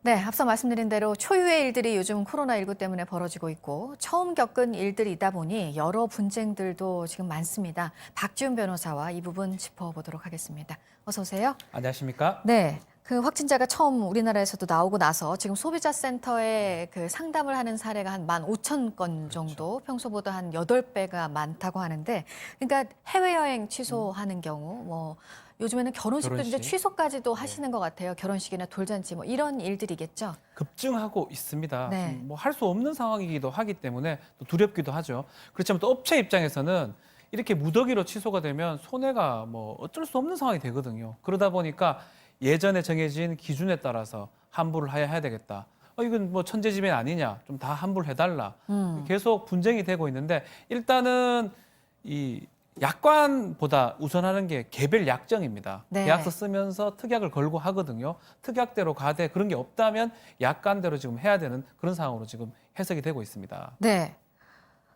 네, 앞서 말씀드린 대로 초유의 일들이 요즘 코로나19 때문에 벌어지고 있고 처음 겪은 일들이다 보니 여러 분쟁들도 지금 많습니다. 박지훈 변호사와 이 부분 짚어보도록 하겠습니다. 어서 오세요. 안녕하십니까? 네, 그 확진자가 처음 우리나라에서도 나오고 나서 지금 소비자 센터에 그 상담을 하는 사례가 한 15,000건 정도, 평소보다 한 8배가 많다고 하는데, 그러니까 해외여행 취소하는 경우, 뭐 요즘에는 결혼식도 이제 결혼식. 취소까지도 하시는 것 같아요. 결혼식이나 돌잔치 뭐 이런 일들이겠죠. 급증하고 있습니다. 네. 뭐 할 수 없는 상황이기도 하기 때문에 또 두렵기도 하죠. 그렇지만 또 업체 입장에서는 이렇게 무더기로 취소가 되면 손해가 뭐 어쩔 수 없는 상황이 되거든요. 그러다 보니까 예전에 정해진 기준에 따라서 환불을 해야 되겠다. 이건 뭐 천재지변 아니냐? 좀 다 환불해달라. 계속 분쟁이 되고 있는데 일단은 이 약관보다 우선하는 게 개별 약정입니다. 네. 계약서 쓰면서 특약을 걸고 하거든요. 특약대로 가되 그런 게 없다면 약관대로 지금 해야 되는 그런 상황으로 지금 해석이 되고 있습니다. 네.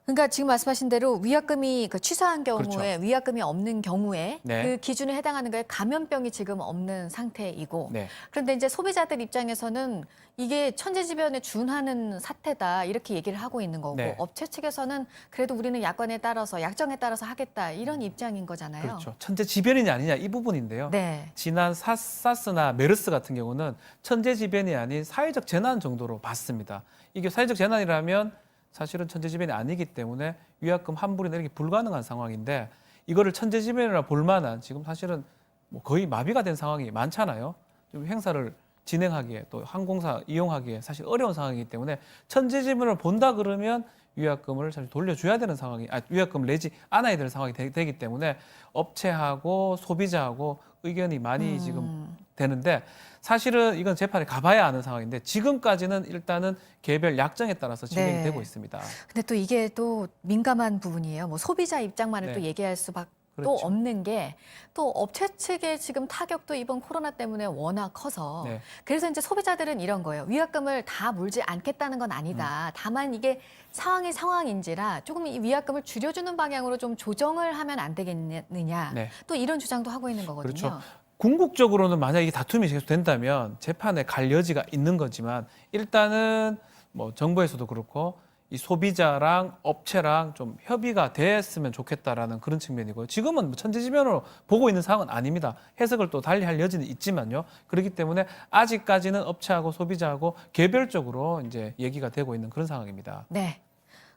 그러니까 지금 말씀하신 대로 위약금이 그 취소한 경우에 그렇죠. 위약금이 없는 경우에 네. 그 기준에 해당하는 거에 감염병이 지금 없는 상태이고 네. 그런데 이제 소비자들 입장에서는 이게 천재지변에 준하는 사태다 이렇게 얘기를 하고 있는 거고 네. 업체 측에서는 그래도 우리는 약관에 따라서 약정에 따라서 하겠다 이런 입장인 거잖아요. 그렇죠. 천재지변이냐 아니냐 이 부분인데요. 네. 지난 사스나 메르스 같은 경우는 천재지변이 아닌 사회적 재난 정도로 봤습니다. 이게 사회적 재난이라면 사실은 천재지변이 아니기 때문에 위약금 환불이 내리기 불가능한 상황인데 이거를 천재지변이라 볼 만한 지금 사실은 뭐 거의 마비가 된 상황이 많잖아요. 좀 행사를 진행하기에 또 항공사 이용하기에 사실 어려운 상황이기 때문에 천재지변을 본다 그러면 위약금을 사실 돌려줘야 되는 상황이 위약금을 내지 않아야 되는 상황이 되기 때문에 업체하고 소비자하고 의견이 많이 지금 되는데 사실은 이건 재판에 가봐야 아는 상황인데 지금까지는 일단은 개별 약정에 따라서 진행이 네. 되고 있습니다. 근데 또 이게 또 민감한 부분이에요. 뭐 소비자 입장만을 네. 또 얘기할 수밖에 또 그렇죠. 없는 게 또 업체 측의 지금 타격도 이번 코로나 때문에 워낙 커서 네. 그래서 이제 소비자들은 이런 거예요. 위약금을 다 물지 않겠다는 건 아니다. 다만 이게 상황이 상황인지라 조금 이 위약금을 줄여주는 방향으로 좀 조정을 하면 안 되겠느냐. 네. 또 이런 주장도 하고 있는 거거든요. 그렇죠. 궁극적으로는 만약 이 다툼이 계속된다면 재판에 갈 여지가 있는 거지만 일단은 뭐 정부에서도 그렇고 이 소비자랑 업체랑 좀 협의가 됐으면 좋겠다라는 그런 측면이고요. 지금은 뭐 천재지변으로 보고 있는 상황은 아닙니다. 해석을 또 달리 할 여지는 있지만요. 그렇기 때문에 아직까지는 업체하고 소비자하고 개별적으로 이제 얘기가 되고 있는 그런 상황입니다. 네.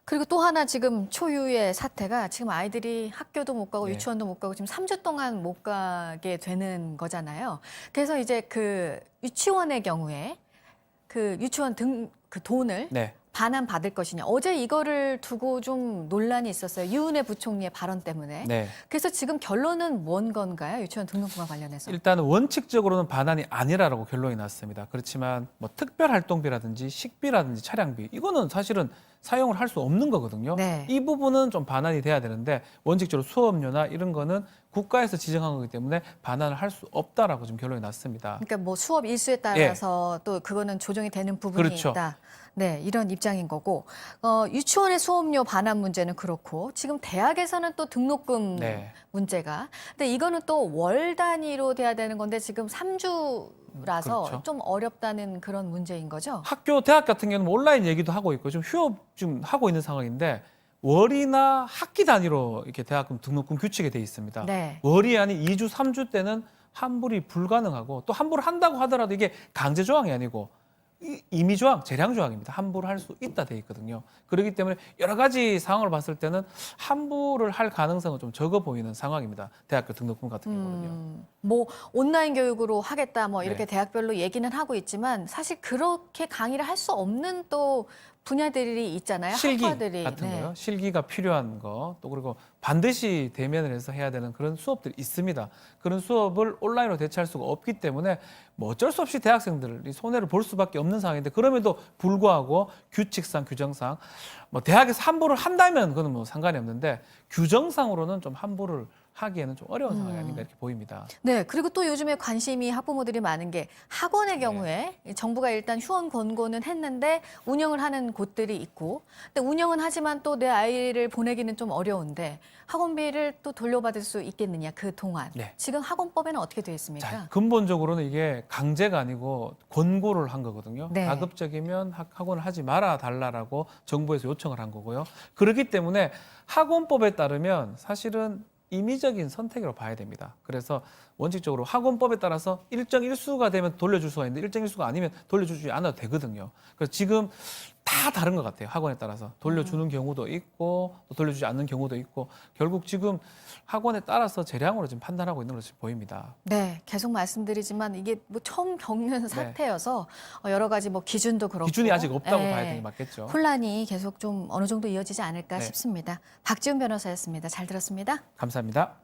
그리고 또 하나 지금 초유의 사태가 지금 아이들이 학교도 못 가고 네. 유치원도 못 가고 지금 3주 동안 못 가게 되는 거잖아요. 그래서 이제 그 유치원의 경우에 그 유치원 그 돈을 네. 반환 받을 것이냐. 어제 이거를 두고 좀 논란이 있었어요. 유은혜 부총리의 발언 때문에. 네. 그래서 지금 결론은 뭔 건가요? 유치원 등록금과 관련해서. 일단은 원칙적으로는 반환이 아니라고 결론이 났습니다. 그렇지만 뭐 특별활동비라든지 식비라든지 차량비 이거는 사실은 사용을 할 수 없는 거거든요. 네. 이 부분은 좀 반환이 돼야 되는데 원칙적으로 수업료나 이런 거는 국가에서 지정한 거기 때문에 반환을 할 수 없다라고 지금 결론이 났습니다. 그러니까 뭐 수업 일수에 따라서 또 그거는 조정이 되는 부분이 그렇죠. 있다. 네, 이런 입장인 거고 유치원의 수업료 반환 문제는 그렇고 지금 대학에서는 또 등록금 네. 문제가. 근데 이거는 또 월 단위로 돼야 되는 건데 지금 3주라서 그렇죠. 좀 어렵다는 그런 문제인 거죠. 학교, 대학 같은 경우는 온라인 얘기도 하고 있고 지금 휴업 좀 하고 있는 상황인데 월이나 학기 단위로 이렇게 대학금 등록금 규칙이 돼 있습니다. 네. 월이 아닌 2주, 3주 때는 환불이 불가능하고 또 환불을 한다고 하더라도 이게 강제 조항이 아니고 임의 조항, 재량 조항입니다. 환불을 할 수 있다 돼 있거든요. 그렇기 때문에 여러 가지 상황을 봤을 때는 환불을 할 가능성은 좀 적어 보이는 상황입니다. 대학교 등록금 같은 경우는요. 뭐 온라인 교육으로 하겠다 뭐 이렇게 네. 대학별로 얘기는 하고 있지만 사실 그렇게 강의를 할 수 없는 또 분야들이 있잖아요. 실기 학과들이. 같은 네. 거요. 실기가 필요한 거, 또 그리고 반드시 대면을 해서 해야 되는 그런 수업들이 있습니다. 그런 수업을 온라인으로 대체할 수가 없기 때문에 뭐 어쩔 수 없이 대학생들이 손해를 볼 수밖에 없는 상황인데 그럼에도 불구하고 규칙상, 규정상 뭐 대학에서 환불을 한다면 그건 뭐 상관이 없는데 규정상으로는 좀 환불을 하기에는 좀 어려운 상황이 아닌가 이렇게 보입니다. 네, 그리고 또 요즘에 관심이 학부모들이 많은 게 학원의 경우에 정부가 일단 휴원 권고는 했는데 운영을 하는 곳들이 있고, 근데 운영은 하지만 또 내 아이를 보내기는 좀 어려운데 학원비를 또 돌려받을 수 있겠느냐 그 동안. 네. 지금 학원법에는 어떻게 되어 있습니까? 자, 근본적으로는 이게 강제가 아니고 권고를 한 거거든요. 네. 가급적이면 학원을 하지 말아 달라라고 정부에서 요청을 한 거고요. 그렇기 때문에 학원법에 따르면 사실은 임의적인 선택으로 봐야 됩니다. 그래서 원칙적으로 학원법에 따라서 일정 일수가 되면 돌려줄 수가 있는데 일정 일수가 아니면 돌려주지 않아도 되거든요. 그래서 지금 다 다른 것 같아요. 학원에 따라서 돌려주는 경우도 있고 또 돌려주지 않는 경우도 있고 결국 지금 학원에 따라서 재량으로 지금 판단하고 있는 것으로 보입니다. 네, 계속 말씀드리지만 이게 뭐 처음 겪는 사태여서 여러 가지 뭐 기준도 그렇고 기준이 아직 없다고 네, 봐야 되는 게 맞겠죠. 혼란이 계속 좀 어느 정도 이어지지 않을까 네. 싶습니다. 박지훈 변호사였습니다. 잘 들었습니다. 감사합니다.